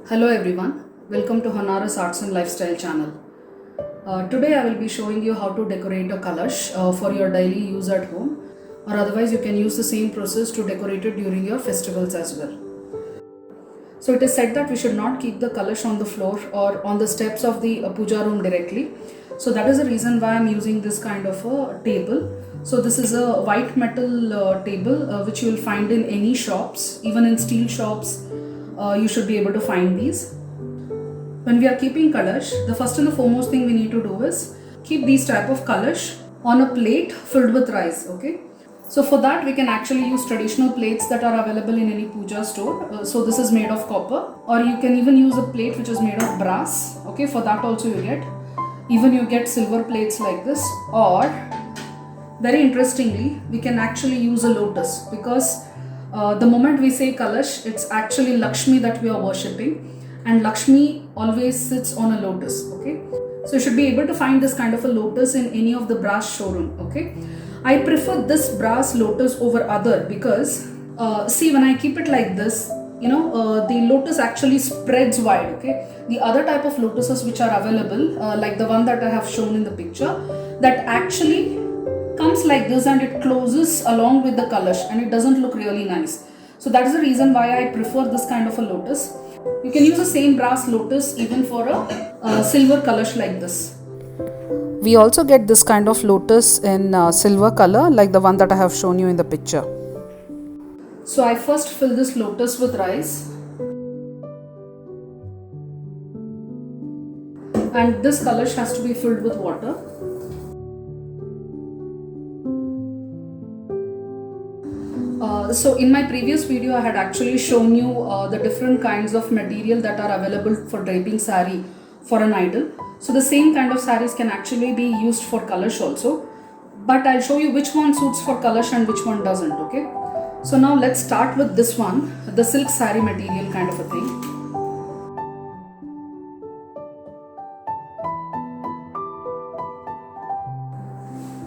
Hello everyone, welcome to Honara's Arts and Lifestyle channel. Today I will be showing you how to decorate a kalash for your daily use at home, or otherwise you can use the same process to decorate it during your festivals as well. So it is said that we should not keep the kalash on the floor or on the steps of the puja room directly. So that is the reason why I am using this kind of a table. So this is a white metal table which you will find in any shops, even in steel shops. You should be able to find these. When we are keeping kalash, the first and the foremost thing we need to do is keep these type of kalash on a plate filled with rice. Okay. So for that we can actually use traditional plates that are available in any puja store. So this is made of copper, or you can even use a plate which is made of brass. Okay, for that also you get. Even you get silver plates like this, or very interestingly we can actually use a lotus, because the moment we say kalash, it's actually Lakshmi that we are worshipping, and Lakshmi always sits on a lotus. Okay, so you should be able to find this kind of a lotus in any of the brass showroom. Okay, I prefer this brass lotus over other because see, when I keep it like this, the lotus actually spreads wide. Okay, the other type of lotuses which are available, like the one that I have shown in the picture, that actually comes like this and it closes along with the kalash and it doesn't look really nice. So that is the reason why I prefer this kind of a lotus. You can use the same brass lotus even for a silver kalash like this. We also get this kind of lotus in silver color, like the one that I have shown you in the picture. So I first fill this lotus with rice, and this kalash has to be filled with water. So in my previous video I had actually shown you the different kinds of material that are available for draping sari for an idol. So the same kind of saris can actually be used for kalash also, but I'll show you which one suits for kalash and which one doesn't. Okay, so now let's start with this one, the silk sari material kind of a thing.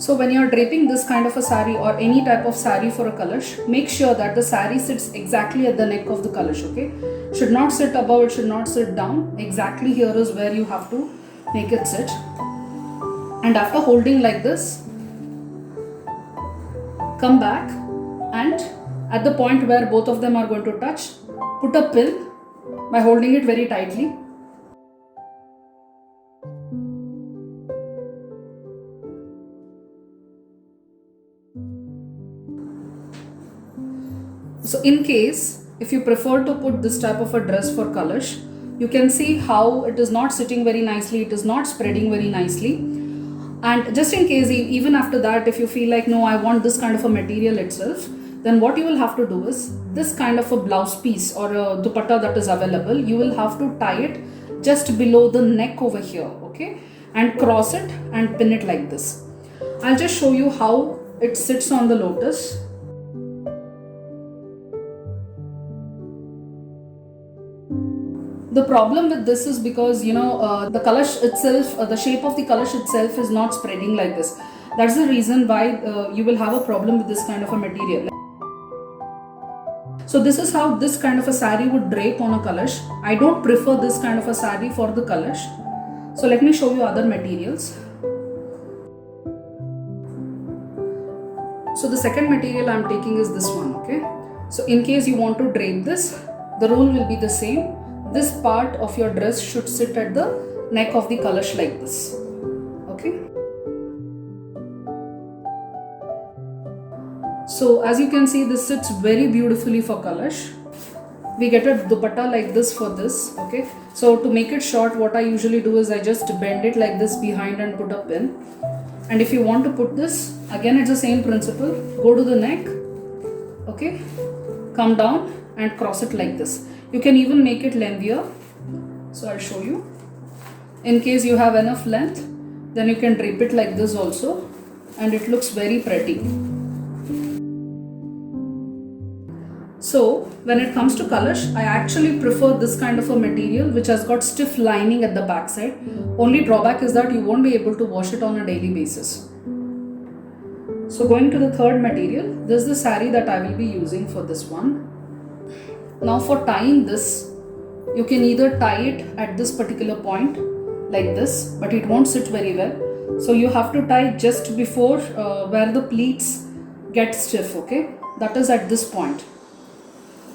So when you are draping this kind of a sari or any type of sari for a kalash, make sure that the sari sits exactly at the neck of the kalash. Okay, should not sit above, it should not sit down. Exactly here is where you have to make it sit. And after holding like this, come back, and at the point where both of them are going to touch, put a pin by holding it very tightly. So in case if you prefer to put this type of a dress for kalash, you can see how it is not sitting very nicely, it is not spreading very nicely. And just in case, even after that, if you feel like no, I want this kind of a material itself, then what you will have to do is this kind of a blouse piece or a dupatta that is available, you will have to tie it just below the neck over here. Okay, and cross it and pin it like this. I'll just show you how it sits on the lotus. The problem with this is because the kalash itself, the shape of the kalash itself is not spreading like this. That's the reason why you will have a problem with this kind of a material. So this is how this kind of a sari would drape on a kalash. I don't prefer this kind of a sari for the kalash. So let me show you other materials. So the second material I am taking is this one. Okay, so in case you want to drape this, the rule will be the same. This part of your dress should sit at the neck of the kalash like this. Okay. So as you can see, this sits very beautifully for kalash. We get a dupatta like this for this. Okay. So to make it short, what I usually do is I just bend it like this behind and put a pin. And if you want to put this, again it's the same principle. Go to the neck. Okay. Come down and cross it like this. You can even make it lengthier. So I'll show you. In case you have enough length, then you can drape it like this also, and it looks very pretty. So when it comes to kalash, I actually prefer this kind of a material which has got stiff lining at the back side. Only drawback is that you won't be able to wash it on a daily basis. So going to the third material, this is the sari that I will be using for this one. Now for tying this, you can either tie it at this particular point like this, but it won't sit very well. So you have to tie just before where the pleats get stiff, okay? That is at this point.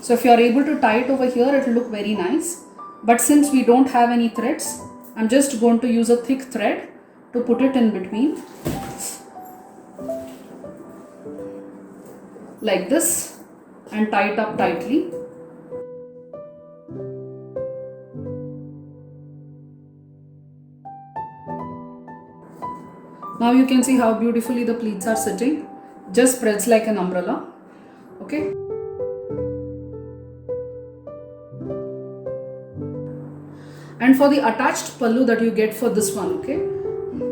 So if you are able to tie it over here, it will look very nice. But since we don't have any threads, I'm just going to use a thick thread to put it in between like this and tie it up tightly. Now you can see how beautifully the pleats are sitting. Just spreads like an umbrella, okay? And for the attached pallu that you get for this one, okay?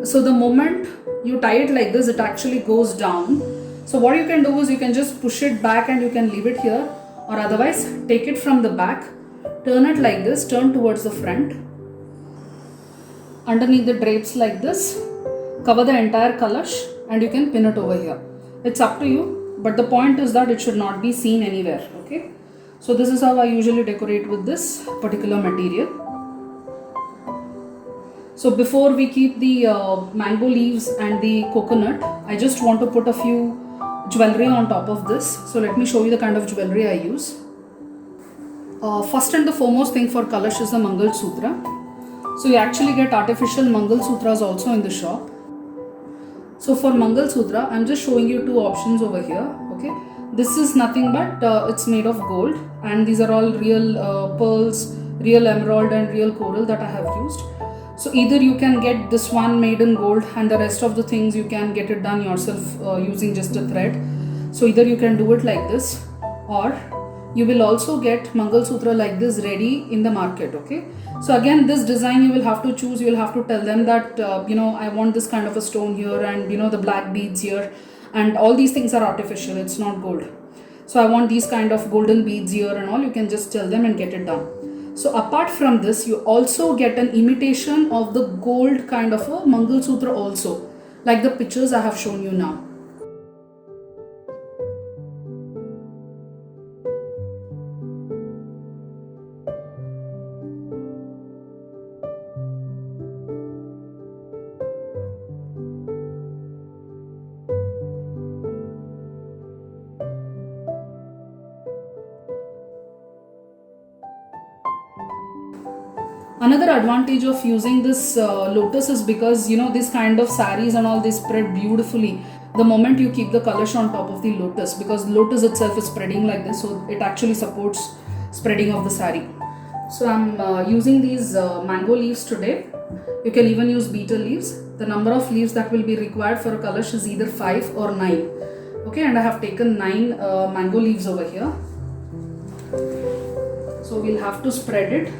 So the moment you tie it like this, it actually goes down. So what you can do is you can just push it back and you can leave it here, or otherwise take it from the back, turn it like this, turn towards the front, underneath the drapes like this, cover the entire kalash, and you can pin it over here. It's up to you, but the point is that it should not be seen anywhere, okay? So this is how I usually decorate with this particular material. So before we keep the mango leaves and the coconut, I just want to put a few jewelry on top of this. So let me show you the kind of jewelry I use. First and the foremost thing for Kalash is the Mangal Sutra. So you actually get artificial Mangal Sutras also in the shop. So for Mangal Sutra, I'm just showing you two options over here, okay? This is nothing but it's made of gold, and these are all real pearls, real emerald and real coral that I have used. So either you can get this one made in gold and the rest of the things you can get it done yourself using just a thread. So either you can do it like this, or you will also get Mangal Sutra like this ready in the market, okay? So again, this design you will have to choose. You will have to tell them that I want this kind of a stone here, and the black beads here, and all these things are artificial, it's not gold. So I want these kind of golden beads here and all. You can just tell them and get it done. So apart from this, you also get an imitation of the gold kind of a Mangal Sutra also, like the pictures I have shown you now. Another advantage of using this lotus is because this kind of saris and all, they spread beautifully the moment you keep the kalash on top of the lotus, because lotus itself is spreading like this, so it actually supports spreading of the sari. So I'm using these mango leaves today. You can even use betel leaves. The number of leaves that will be required for a kalash is either 5 or 9. Okay, and I have taken 9 mango leaves over here. So we'll have to spread it.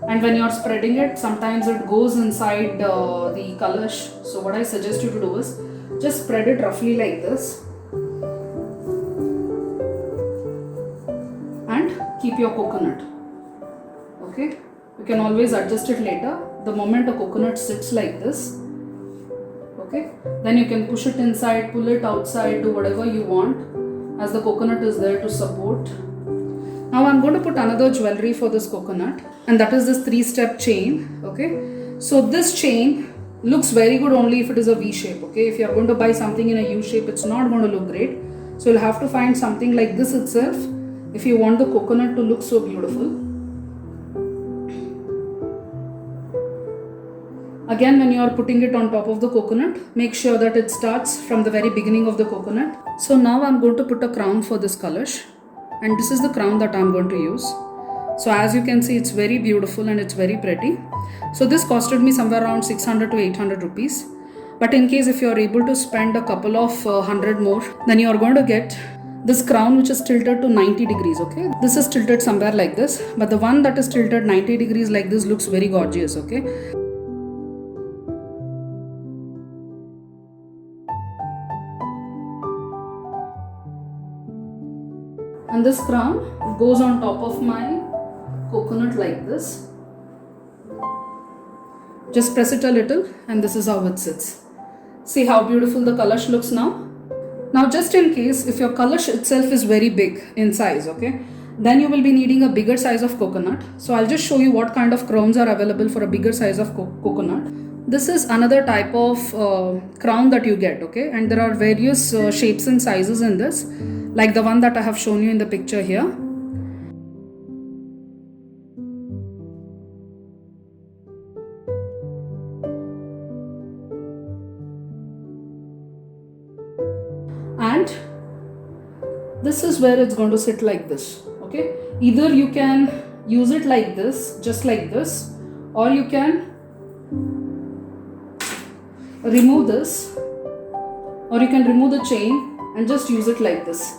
And when you're spreading it, sometimes it goes inside the kalash. So what I suggest you to do is just spread it roughly like this and keep your coconut. Okay, you can always adjust it later. The moment a coconut sits like this, okay, then you can push it inside, pull it outside, do whatever you want, as the coconut is there to support. Now I'm going to put another jewelry for this coconut, and that is this 3-step chain. Okay, so this chain looks very good only if it is a V shape. Okay, if you are going to buy something in a U shape, it's not going to look great. So you'll have to find something like this itself if you want the coconut to look so beautiful. Again, when you are putting it on top of the coconut, make sure that it starts from the very beginning of the coconut. So now I'm going to put a crown for this kalash, and this is the crown that I'm going to use. So as you can see, it's very beautiful and it's very pretty. So this costed me somewhere around 600 to 800 rupees. But in case if you are able to spend a couple of 100 more, then you are going to get this crown which is tilted to 90 degrees. Okay, this is tilted somewhere like this, but the one that is tilted 90 degrees like this looks very gorgeous. Okay, and this crown goes on top of my coconut like this. Just press it a little and this is how it sits. See how beautiful the kalash looks now. Now just in case if your kalash itself is very big in size, okay, Then you will be needing a bigger size of coconut. So I'll just show you what kind of crowns are available for a bigger size of coconut. This is another type of crown that you get, okay? And there are various shapes and sizes in this, like the one that I have shown you in the picture here. And this is where it's going to sit like this, okay? Either you can use it like this, just like this, or you can remove this, or you can remove the chain and just use it like this,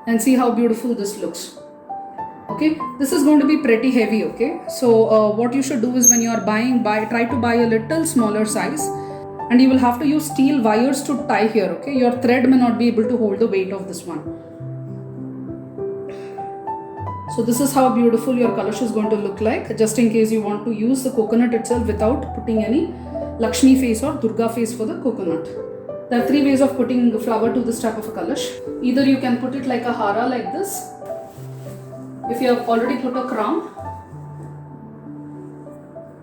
and see how beautiful this looks. Okay, this is going to be pretty heavy, okay? So what you should do is, when you are try to buy a little smaller size, and you will have to use steel wires to tie here, okay? Your thread may not be able to hold the weight of this one. So this is how beautiful your kalash is going to look like, just in case you want to use the coconut itself without putting any Lakshmi face or Durga face for the coconut. There are 3 ways of putting the flower to this type of a kalash. Either you can put it like a hara like this, if you have already put a crown.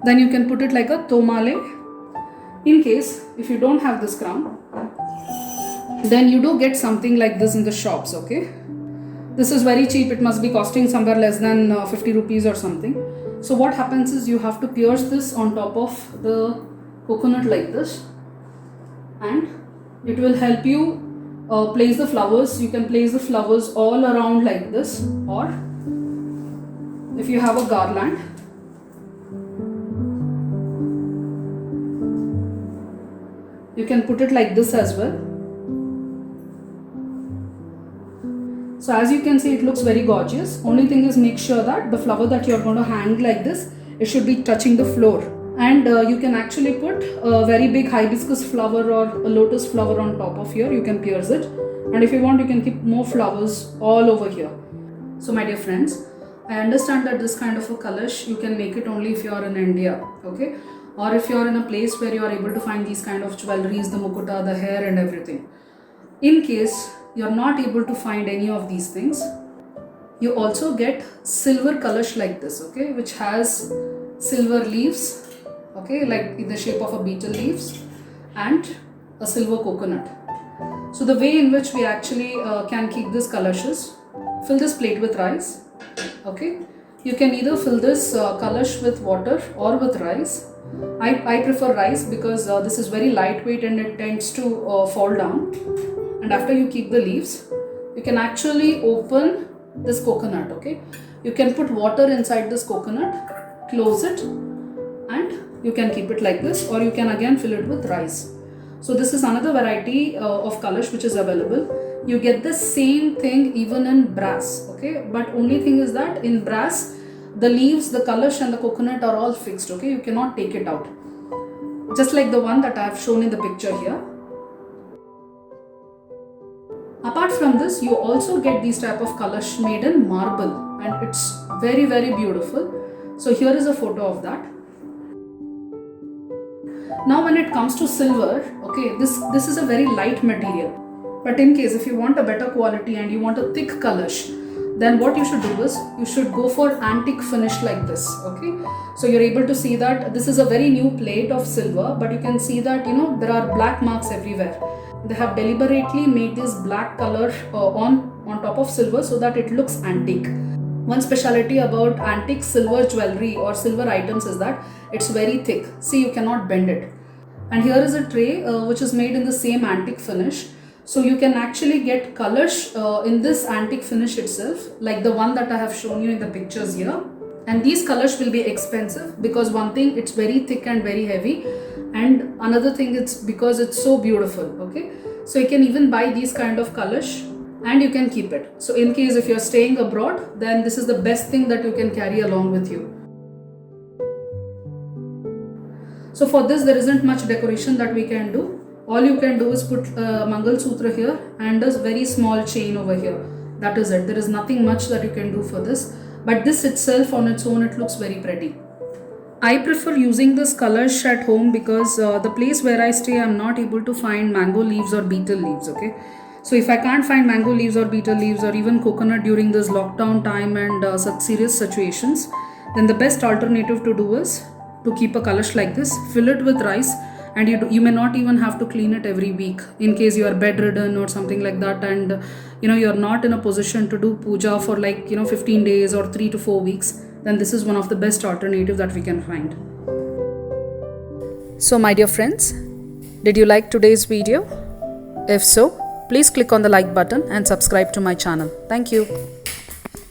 Then you can put it like a tomale. In case if you don't have this crown, then you do get something like this in the shops, okay? This is very cheap. It must be costing somewhere less than 50 rupees or something. So what happens is, you have to pierce this on top of the coconut like this, and it will help you place the flowers. You can place the flowers all around like this, or if you have a garland, you can put it like this as well. So as you can see, it looks very gorgeous. Only thing is, make sure that the flower that you are going to hang like this, it should be touching the floor. And you can actually put a very big hibiscus flower or a lotus flower on top of here. You can pierce it, and if you want, you can keep more flowers all over here. So my dear friends, I understand that this kind of a kalash, you can make it only if you are in India, okay? Or if you are in a place where you are able to find these kind of jewelries, the mukuta, the hair and everything. In case you are not able to find any of these things, you also get silver kalash like this, okay, which has silver leaves, okay, like in the shape of a beetle leaves, and a silver coconut. So the way in which we actually can keep this kalash is, fill this plate with rice, okay? You can either fill this kalash with water or with rice. I prefer rice because this is very lightweight and it tends to fall down. And after you keep the leaves, you can actually open this coconut, okay? You can put water inside this coconut, close it, and you can keep it like this, or you can again fill it with rice. So this is another variety of kalash which is available. You get the same thing even in brass, okay? But only thing is that in brass, the leaves, the kalash and the coconut are all fixed, okay? You cannot take it out. Just like the one that I have shown in the picture here. Apart from this, you also get these type of kalash made in marble, and it's very, very beautiful. So here is a photo of that. Now when it comes to silver, okay, this is a very light material. But in case if you want a better quality and you want a thick kalash, then what you should do is, you should go for antique finish like this, okay? So you're able to see that this is a very new plate of silver, but you can see that, you know, there are black marks everywhere. They have deliberately made this black color on top of silver so that it looks antique. One speciality about antique silver jewelry or silver items is that it's very thick. See, you cannot bend it. And here is a tray which is made in the same antique finish. So you can actually get kalash in this antique finish itself, like the one that I have shown you in the pictures here. And these kalash will be expensive because one thing, it's very thick and very heavy, and another thing, it's because it's so beautiful, okay? So you can even buy these kind of kalash and you can keep it. So in case if you're staying abroad, then this is the best thing that you can carry along with you. So for this, there isn't much decoration that we can do. All you can do is put Mangal Sutra here and a very small chain over here. That is it. There is nothing much that you can do for this. But this itself on its own, it looks very pretty. I prefer using this kalash at home because the place where I stay, I'm not able to find mango leaves or beetle leaves, okay? So if I can't find mango leaves or betel leaves or even coconut during this lockdown time and such serious situations, then the best alternative to do is to keep a kalash like this, fill it with rice, and you may not even have to clean it every week in case you are bedridden or something like that, and you're not in a position to do puja for 15 days or 3 to 4 weeks. Then this is one of the best alternative that we can find. So my dear friends, did you like today's video? If so, please click on the like button and subscribe to my channel. Thank you.